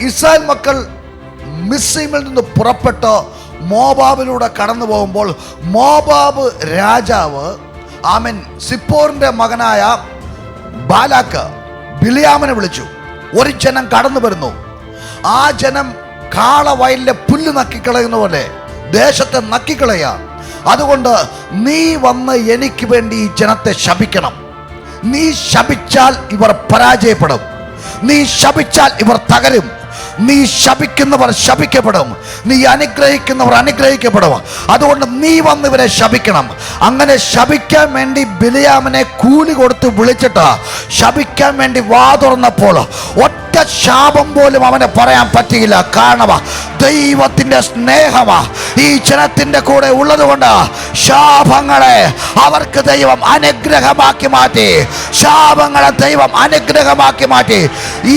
Israel മക്കൾ മിസ്രൈമിൽ നിന്ന് പുറപ്പെട്ട് മോവാബിലൂടെ കടന്നു പോകുമ്പോൾ മോവാബ് രാജാവ് സിപ്പോറിന്റെ മകനായ ബാലാക്ക് ബിലിയാമിനെ വിളിച്ചു. ഒരു ജനം കടന്നു വരുന്നു. ആ ജനം കാളവയലിലെ പുല്ല് നക്കിക്കളയുന്ന പോലെ ദേശത്തെ നക്കിക്കളയുക. അതുകൊണ്ട് നീ വന്ന് എനിക്ക് വേണ്ടി ഈ ജനത്തെ ശപിക്കണം. നീ ശപിച്ചാൽ ഇവർ പരാജയപ്പെടും. നീ ശപിച്ചാൽ ഇവർ തകരും. നീ ശപിക്കുന്നവർ ശപിക്കപ്പെടും. നീ അനുഗ്രഹിക്കുന്നവർ അനുഗ്രഹിക്കപ്പെടും. അതുകൊണ്ട് നീ വന്ന് ഇവരെ ശപിക്കണം. അങ്ങനെ ശപിക്കാൻ വേണ്ടി ബിലിയാമിനെ കൂലി കൊടുത്ത് വിളിച്ചിട്ട് ശപിക്കാൻ വേണ്ടി വാ തുറന്നപ്പോൾ ഒറ്റ ശാപം പോലും അവനെ പറയാൻ പറ്റിയില്ല. കാരണം ദൈവത്തിന്റെ സ്നേഹമാ ഈ ജനത്തിന്റെ കൂടെ ഉള്ളത് കൊണ്ട് ശാപങ്ങളെ അവർക്ക് ദൈവം അനുഗ്രഹമാക്കി മാറ്റി. ശാപങ്ങളെ ദൈവം അനുഗ്രഹമാക്കി മാറ്റി.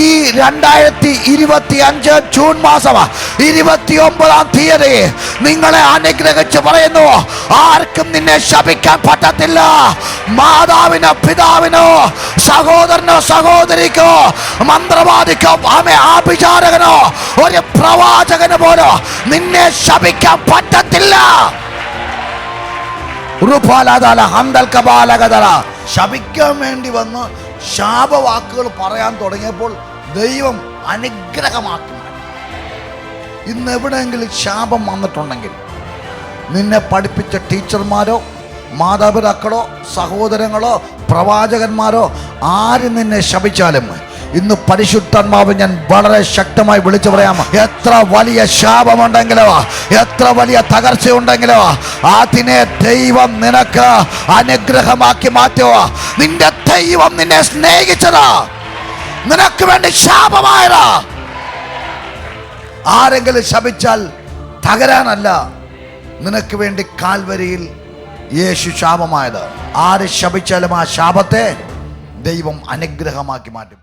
ഈ 2025 ജൂൺ മാസം 29-ാം തീയതി നിങ്ങളെ അനുഗ്രഹിച്ച് പറയുന്നു, ആർക്കും നിന്നെ ശപിക്കാൻ പറ്റത്തില്ല. മാതാവിനോ പിതാവിനോ സഹോദരനോ സഹോദരിക്കോ മന്ത്രവാദിക്കോ ആഭിചാരകനോ ഒരു പ്രവാചകന് പോലും നിന്നെ ശപിക്കാൻ പറ്റത്തില്ല. ശപിക്കാൻ വേണ്ടി വന്ന് ശാപവാക്കുകൾ പറയാൻ തുടങ്ങിയപ്പോൾ ദൈവം അനുഗ്രഹമാക്കി. ഇന്ന് എവിടെയെങ്കിലും ശാപം വന്നിട്ടുണ്ടെങ്കിൽ നിന്നെ പഠിപ്പിച്ച ടീച്ചർമാരോ മാതാപിതാക്കളോ സഹോദരങ്ങളോ പ്രവാചകന്മാരോ ആര് നിന്നെ ശപിച്ചാലും ഇന്ന് പരിശുദ്ധാത്മാവ് ഞാൻ വളരെ ശക്തമായി വിളിച്ചു പറയാം, എത്ര വലിയ ശാപമുണ്ടെങ്കിലോ എത്ര വലിയ തകർച്ചയുണ്ടെങ്കിലോ അതിനെ ദൈവം നിനക്ക് അനുഗ്രഹമാക്കി മാറ്റുക. നിന്റെ ദൈവം നിന്നെ സ്നേഹിച്ചതാ, നിനക്ക് വേണ്ടി ശാപമായതാ. ആരെങ്കിലും ശപിച്ചാൽ തകരാനല്ല, നിനക്ക് വേണ്ടി കാൽവരിയിൽ യേശു ശാപമായത്. ആര് ശപിച്ചാലും ആ ശാപത്തെ ദൈവം അനുഗ്രഹമാക്കി മാറ്റും.